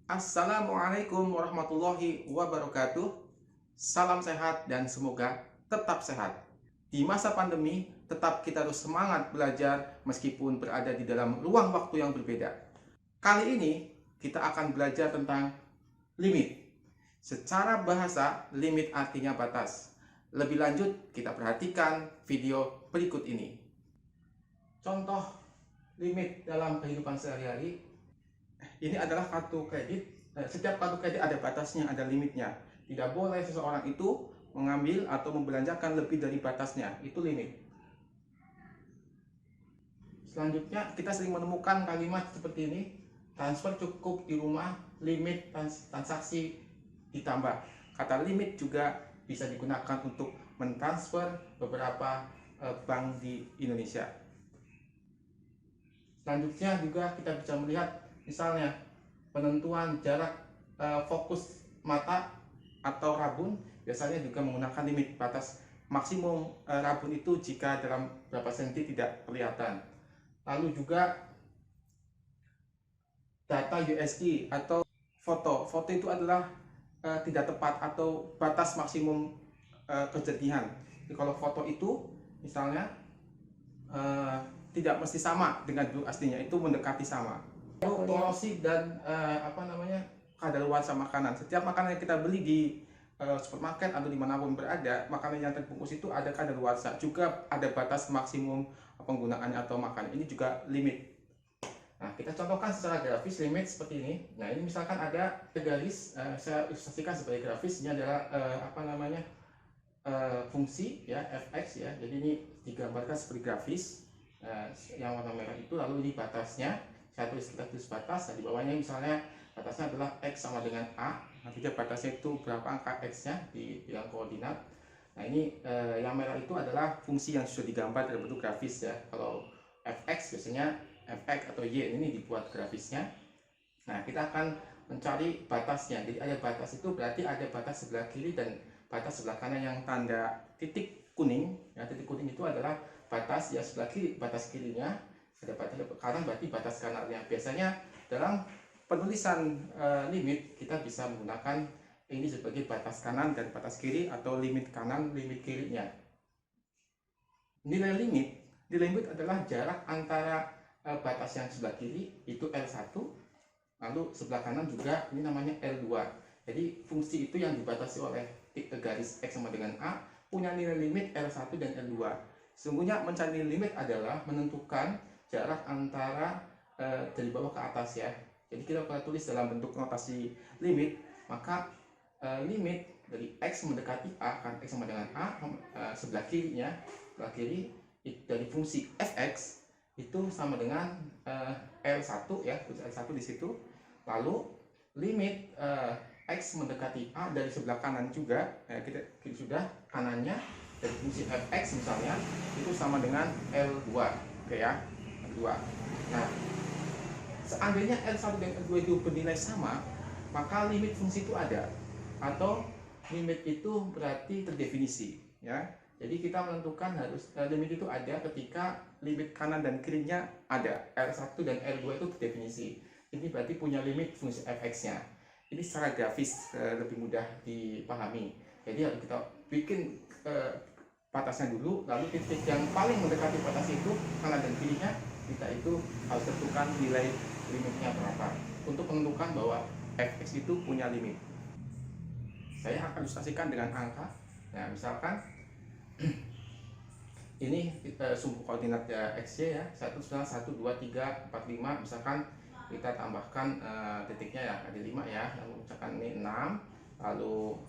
Assalamualaikum warahmatullahi wabarakatuh. Salam sehat dan semoga tetap sehat. Di masa pandemi, tetap kita harus semangat belajar meskipun berada di dalam ruang waktu yang berbeda. Kali ini kita akan belajar tentang limit. Secara bahasa, limit artinya batas. Lebih lanjut, kita perhatikan video berikut ini. Contoh limit dalam kehidupan sehari-hari. Ini adalah kartu kredit. Setiap kartu kredit ada batasnya, ada limitnya. Tidak boleh seseorang itu mengambil atau membelanjakan lebih dari batasnya. Itu limit. Selanjutnya, kita sering menemukan kalimat seperti ini. Transfer cukup di rumah, limit transaksi ditambah. Kata limit juga bisa digunakan untuk mentransfer beberapa bank di Indonesia. Selanjutnya juga kita bisa melihat misalnya penentuan jarak fokus mata atau rabun biasanya juga menggunakan limit. Batas maksimum rabun itu jika dalam berapa senti tidak kelihatan. Lalu juga data USD atau foto. Foto itu adalah tidak tepat atau batas maksimum kejadian. Jadi kalau foto itu misalnya tidak mesti sama dengan bentuk aslinya, itu mendekati sama. Polosi dan kadaluarsa makanan. Setiap makanan yang kita beli di supermarket atau dimanapun berada, makanan yang terbungkus itu ada kadaluarsa. Juga ada batas maksimum penggunaannya atau makan. Ini juga limit. Nah, kita contohkan secara grafis limit seperti ini. Nah, ini misalkan ada garis, saya ilustrasikan sebagai grafis. Ini adalah fungsi ya, fx ya. Jadi ini digambarkan seperti grafis. Yang warna merah itu, lalu ini batasnya. Saya tulis batas. Nah, di bawahnya misalnya batasnya adalah x sama dengan a. Nanti batasnya itu berapa angka x-nya di bidang koordinat. Nah, ini yang merah itu adalah fungsi yang sudah digambar dalam bentuk grafis ya. Kalau fx biasanya fx atau y ini dibuat grafisnya. Nah, kita akan mencari batasnya. Jadi ada batas itu berarti ada batas sebelah kiri dan batas sebelah kanan yang tanda titik kuning. Ya, titik kuning itu adalah batas ya sebelah kiri, batas kirinya. Ada batas kanan berarti batas kanannya. Biasanya dalam penulisan limit kita bisa menggunakan ini sebagai batas kanan dan batas kiri atau limit kanan, limit kirinya. Nilai limit adalah jarak antara batas yang sebelah kiri itu L1, lalu sebelah kanan juga ini namanya L2. Jadi fungsi itu yang dibatasi oleh garis X sama dengan A punya nilai limit L1 dan L2. Sesungguhnya mencari nilai limit adalah menentukan jarak antara dari bawah ke atas ya. Jadi kita kalau tulis dalam bentuk notasi limit, maka limit dari X mendekati A, kan X sama dengan A, sebelah kirinya, sebelah kiri dari fungsi fx itu sama dengan L1 ya, L1 di situ. Lalu limit X mendekati A dari sebelah kanan juga, kita sudah kanannya dari fungsi fx misalnya itu sama dengan L2, oke ya, L2. Nah, seandainya L1 dan L2 itu bernilai sama, maka limit fungsi itu ada, atau limit itu berarti terdefinisi ya. Jadi kita menentukan harus limit itu ada ketika limit kanan dan kirinya ada, L1 dan L2 itu terdefinisi. Ini berarti punya limit fungsi fx-nya. Ini secara grafis lebih mudah dipahami. Jadi harus kita bikin batasnya dulu, lalu titik yang paling mendekati batas itu kanan dan kirinya kita itu harus tentukan nilai limitnya berapa untuk menentukan bahwa fx itu punya limit. Saya akan ilustrasikan dengan angka. Nah, misalkan ini sumbu koordinat xy ya, 1, 2, 3, 4, 5. Misalkan kita tambahkan titiknya ya, ada 5 ya, misalkan ini 6, lalu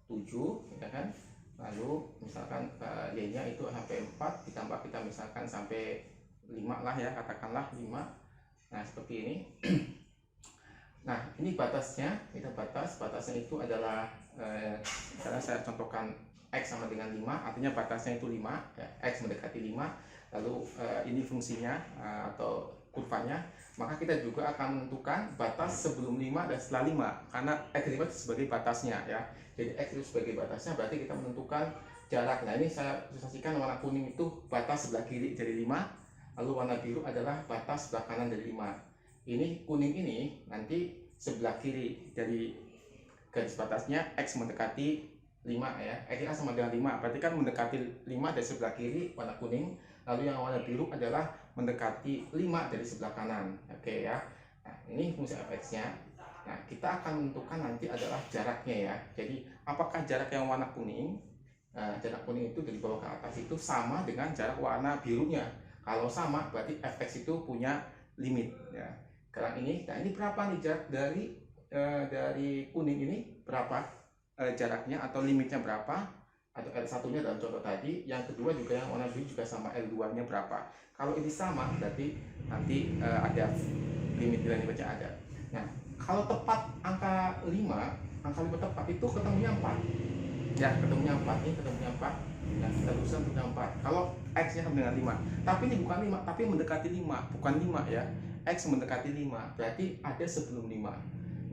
7 ya kan. Lalu misalkan y nya itu sampai 4, ditambah kita misalkan sampai 5 lah ya, katakanlah 5. Nah, seperti ini. Nah, ini batasnya, batasnya itu adalah misalnya saya contohkan X sama dengan 5, artinya batasnya itu 5 ya, X mendekati 5. Lalu ini fungsinya atau kurvanya, maka kita juga akan menentukan batas sebelum 5 dan setelah 5, karena X itu sebagai batasnya ya. Jadi X itu sebagai batasnya, berarti kita menentukan jarak. Nah, ini saya ilustrasikan warna kuning itu batas sebelah kiri dari 5, lalu warna biru adalah batas sebelah kanan dari 5. Ini kuning ini nanti sebelah kiri dari garis batasnya X mendekati 5 ya. X sama dengan 5, berarti kan mendekati 5 dari sebelah kiri warna kuning, lalu yang warna biru adalah mendekati 5 dari sebelah kanan. Oke ya. Nah, ini fungsi fx-nya. Nah, kita akan menentukan nanti adalah jaraknya ya. Jadi, apakah jarak yang warna kuning, jarak kuning itu dari bawah ke atas itu sama dengan jarak warna birunya. Kalau sama, berarti fx itu punya limit ya. Sekarang ini, nah ini berapa nih jarak dari kuning ini, berapa jaraknya atau limitnya berapa, atau L1-nya dalam contoh tadi. Yang kedua juga yang warna biru juga sama, L2-nya berapa. Kalau ini sama, berarti nanti ada limit limitnya ada. Nah, kalau tepat angka 5 tepat itu ketemunya 4. Ya, ketemunya 4, ini ketemunya 4. Nah, kita berusaha untuk 4. Kalau X-nya sama dengan 5. Tapi ini bukan 5, tapi mendekati 5, bukan 5 ya. X mendekati 5, berarti ada sebelum 5.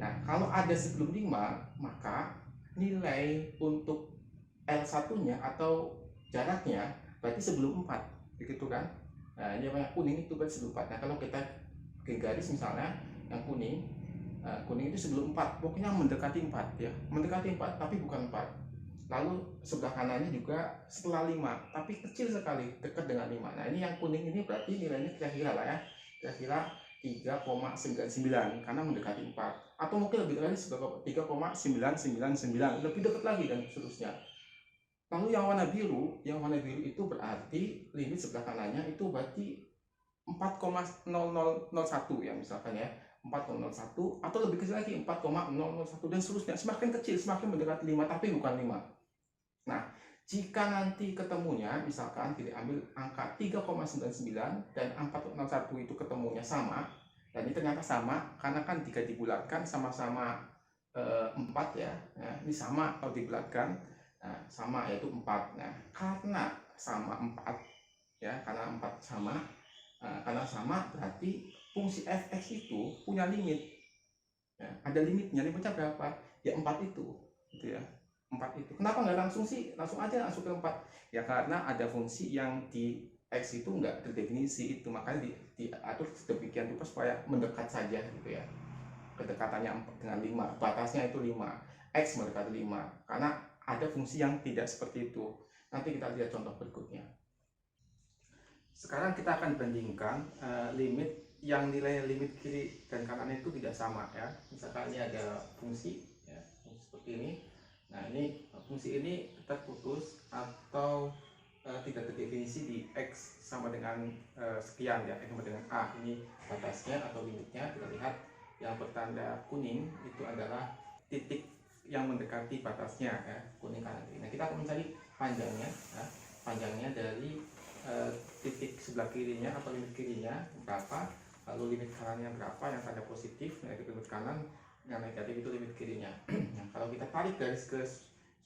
Nah, kalau ada sebelum 5, maka nilai untuk L1-nya atau jaraknya berarti sebelum 4, begitu kan? Nah, ini yang kuning itu berarti sebelum 4. Nah, kalau kita bikin garis misalnya yang kuning, kuning itu sebelum 4, pokoknya mendekati 4 ya, mendekati 4 tapi bukan 4. Lalu sebelah kanannya juga setelah 5, tapi kecil sekali, dekat dengan 5. Nah, ini yang kuning ini berarti nilainya kira-kira lah ya, kira-kira 3,99 karena mendekati 4, atau mungkin lebih dari 3,999, lebih dekat lagi dan seterusnya. Lalu yang warna biru itu berarti limit sebelah kanannya itu berarti 4,0001 ya misalkan ya, 4,01 atau lebih kecil lagi 4,001 dan seterusnya, semakin kecil semakin mendekati 5 tapi bukan 5. Nah, jika nanti ketemunya misalkan kita ambil angka 3,99 dan 4,01 itu ketemunya sama, dan ini ternyata sama karena kan jika dibulatkan sama-sama 4 ya. Nah, ini sama kalau dibulatkan, nah, sama yaitu 4. Nah, karena sama 4 ya, karena 4 sama, karena sama berarti fungsi fx itu punya limit ya, ada limitnya berapa ya, 4 itu gitu ya, 4 itu. Kenapa nggak langsung sih, langsung aja langsung ke 4 ya, karena ada fungsi yang di X itu nggak terdefinisi itu, makanya diatur sedemikian rupa supaya mendekat saja gitu ya, kedekatannya dengan 5, batasnya itu 5, X mendekati 5, karena ada fungsi yang tidak seperti itu. Nanti kita lihat contoh berikutnya. Sekarang kita akan bandingkan limit yang nilai limit kiri dan kanan itu tidak sama ya. Misalkan ini ada fungsi ya, fungsi seperti ini. Nah, ini fungsi ini terputus atau tidak terdefinisi di X sama dengan sekian ya, X sama dengan A. Ini batasnya atau limitnya. Kita lihat yang bertanda kuning itu adalah titik yang mendekati batasnya ya, kuning kanan kiri. Nah, kita akan mencari panjangnya ya, panjangnya dari titik sebelah kirinya atau limit kirinya berapa, lalu limit kanannya berapa yang tanda positif, yaitu limit kanan, yang negatif itu limit kirinya. Nah, kalau kita tarik garis ke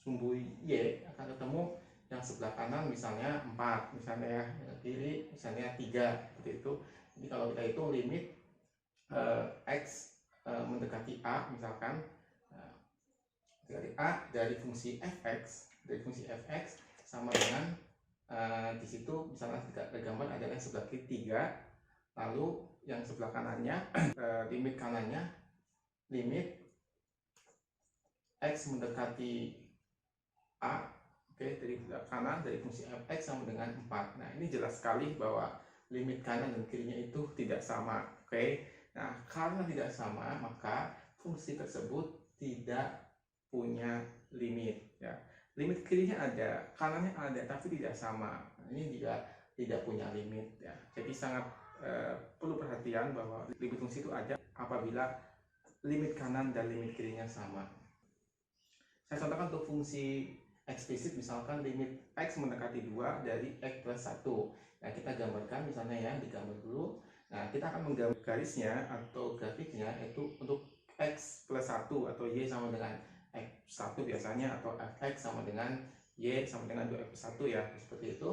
sumbu Y akan ketemu yang sebelah kanan misalnya 4, misalnya ya, kiri misalnya 3, seperti itu. Jadi kalau kita hitung limit X mendekati A misalkan, dari A dari fungsi fx, sama dengan di situ misalnya tergambar adalah yang sebelah kiri 3, lalu yang sebelah kanannya limit kanannya, limit X mendekati A, oke, dari kanan dari fungsi fx sama dengan 4. Nah, ini jelas sekali bahwa limit kanan dan kirinya itu tidak sama. Oke, nah karena tidak sama maka fungsi tersebut tidak punya limit ya. Limit kirinya ada, kanannya ada, tapi tidak sama. Ini juga tidak punya limit ya. Jadi sangat perlu perhatian bahwa limit fungsi itu ada apabila limit kanan dan limit kirinya sama. Saya contohkan untuk fungsi eksplisit, misalkan limit X mendekati 2 dari X plus 1. Nah, kita gambarkan misalnya ya, digambar dulu. Nah, kita akan menggambar garisnya atau grafiknya itu untuk X plus 1 atau Y sama dengan X1 biasanya, atau fx sama dengan Y sama dengan 2x1 ya, seperti itu.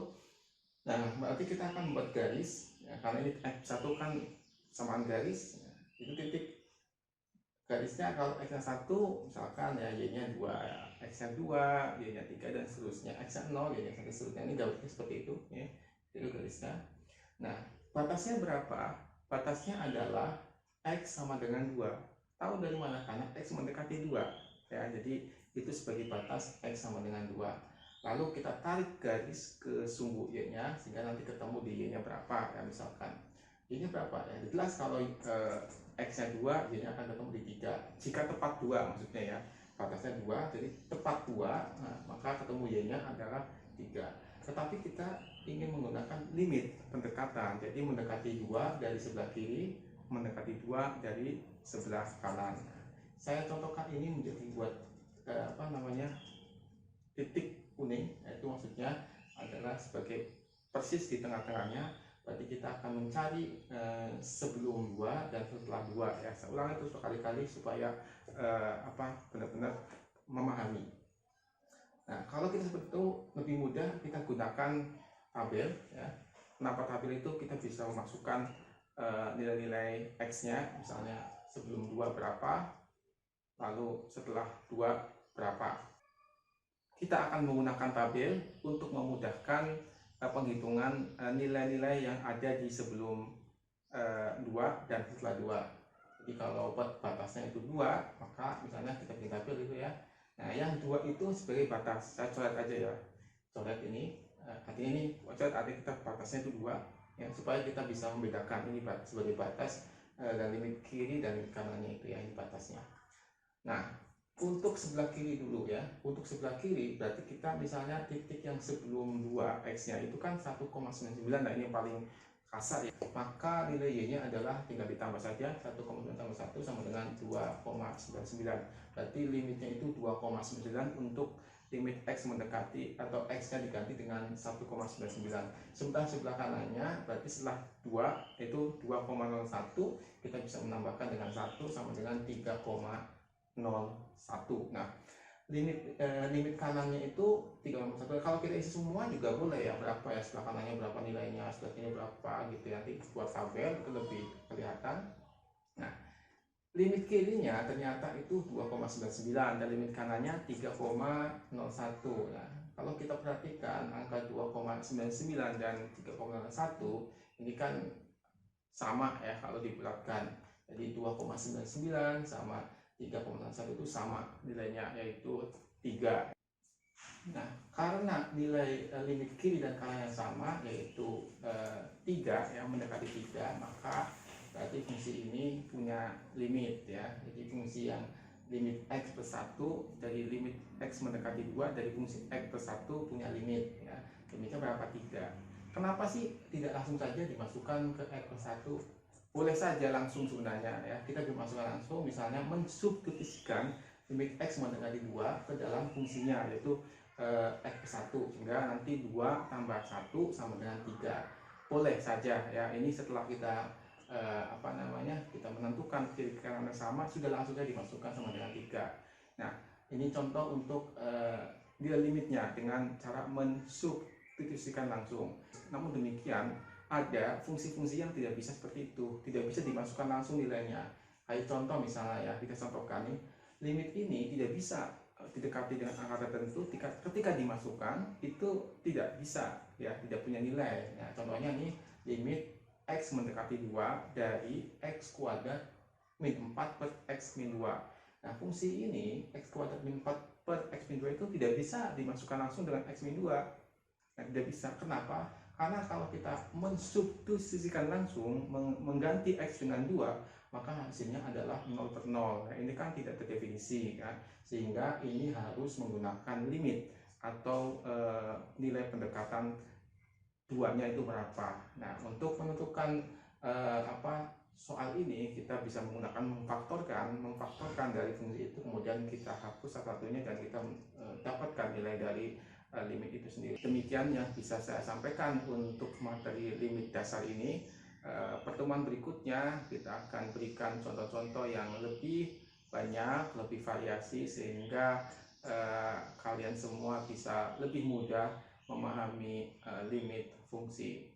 Nah, berarti kita akan membuat garis ya, karena ini x1 kan samaan garis ya, itu titik garisnya. Kalau x1 misalkan ya, Y nya 2 ya, X-nya 2, Y-nya 3, dan seterusnya. X-nya 0, Y-nya sampai seterusnya. Ini gambarnya seperti itu, ya. Itu garisnya. Nah, batasnya berapa? Batasnya adalah X sama dengan 2. Tahu dari mana? Karena X mendekati 2. Ya, jadi itu sebagai batas X sama dengan 2. Lalu kita tarik garis ke sumbu Y-nya, sehingga nanti ketemu di Y-nya berapa, ya misalkan. Y-nya berapa? Ya, jelas kalau X-nya 2, Y-nya akan ketemu di 3. Jika tepat 2 maksudnya ya. Batasnya 2, jadi tepat 2, nah, maka ketemu Y-nya adalah 3. Tetapi kita ingin menggunakan limit pendekatan, jadi mendekati 2 dari sebelah kiri, mendekati 2 dari sebelah kanan. Saya contohkan ini menjadi buat titik kuning, yaitu maksudnya adalah sebagai persis di tengah-tengahnya. Berarti kita akan mencari sebelum 2 dan setelah 2, ya. Saya ulang itu sekali-kali supaya benar-benar memahami. Nah, kalau kita seperti itu lebih mudah, kita gunakan tabel, ya. Kenapa tabel itu? Kita bisa memasukkan nilai-nilai X-nya, misalnya sebelum 2 berapa, lalu setelah 2 berapa. Kita akan menggunakan tabel untuk memudahkan penghitungan nilai-nilai yang ada di sebelum 2 dan setelah 2. Jadi kalau batasnya itu 2, maka misalnya kita bikin tabel itu, ya. Nah, yang 2 itu sebagai batas. Saya coret aja, ya. Coret ini, artinya ini coret artinya kita batasnya itu 2, ya, supaya kita bisa membedakan ini sebagai batas dan limit kiri dan limit kanannya itu, ya, ini batasnya. Nah, untuk sebelah kiri dulu, ya. Untuk sebelah kiri berarti kita misalnya titik yang sebelum 2 X-nya itu kan 1,99. Nah, ini yang paling kasar, ya. Maka nilai Y-nya adalah tinggal ditambah saja, 1,9 tambah 1 sama dengan 2,99. Berarti limitnya itu 2,9 untuk limit X mendekati atau X-nya diganti dengan 1,99. Sementara sebelah kanannya berarti setelah 2 itu 2,01, kita bisa menambahkan dengan 1 sama dengan 3,01. Nah, limit kanannya itu 3,1. Kalau kita isi semua juga boleh, ya. Berapa, ya, sebelah kanannya berapa nilainya, sebelah kiri berapa gitu, ya. Nanti buat tabel itu lebih kelihatan. Nah, limit kirinya ternyata itu 2,99 dan limit kanannya 3,01. Nah, kalau kita perhatikan angka 2,99 dan 3,01 ini kan sama, ya, kalau dibulatkan. Jadi 2,99 sama 3,1 itu sama nilainya, yaitu 3. Nah, karena nilai limit kiri dan kanan yang sama, yaitu 3, yang mendekati 3, maka berarti fungsi ini punya limit, ya. Jadi fungsi yang limit X plus 1 dari limit X mendekati 2 dari fungsi X plus 1 punya limit, ya. Limitnya berapa? 3. Kenapa sih tidak langsung saja dimasukkan ke X plus 1? Boleh saja langsung sebenarnya, ya. Kita dimasukkan langsung, misalnya mensubstitusikan limit X mendekati 2 ke dalam fungsinya, yaitu X plus 1, sehingga nanti 2 tambah 1 sama dengan 3. Boleh saja, ya. Ini setelah kita kita menentukan kiri kanan sama, sudah langsung saja dimasukkan sama dengan 3. Nah, ini contoh untuk nilai limitnya dengan cara mensubstitusikan langsung. Namun demikian, ada fungsi-fungsi yang tidak bisa seperti itu, tidak bisa dimasukkan langsung nilainya. Kayak contoh misalnya, ya, kita contohkan nih, limit ini tidak bisa didekati dengan angka tertentu. Ketika dimasukkan itu tidak bisa, ya, tidak punya nilai. Nah, contohnya nih, limit X mendekati 2 dari X kuadrat min 4 per X min 2. Nah, fungsi ini X kuadrat min 4 per X min 2 itu tidak bisa dimasukkan langsung dengan X min 2. Nah, tidak bisa. Kenapa? Karena kalau kita mensubstitusikan langsung, mengganti X dengan 2, maka hasilnya adalah 0 per 0. Nah, ini kan tidak terdefinisi, kan? Sehingga ini harus menggunakan limit atau nilai pendekatan 2-nya itu berapa. Nah, untuk menentukan soal ini kita bisa menggunakan memfaktorkan dari fungsi itu, kemudian kita hapus salah satunya dan kita dapatkan nilai dari limit itu sendiri. Demikian yang bisa saya sampaikan untuk materi limit dasar ini. Pertemuan berikutnya kita akan berikan contoh-contoh yang lebih banyak, lebih variasi, sehingga kalian semua bisa lebih mudah memahami limit fungsi.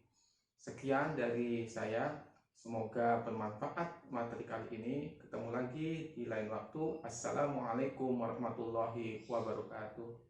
Sekian dari saya. Semoga bermanfaat materi kali ini. Ketemu lagi di lain waktu. Assalamualaikum warahmatullahi wabarakatuh.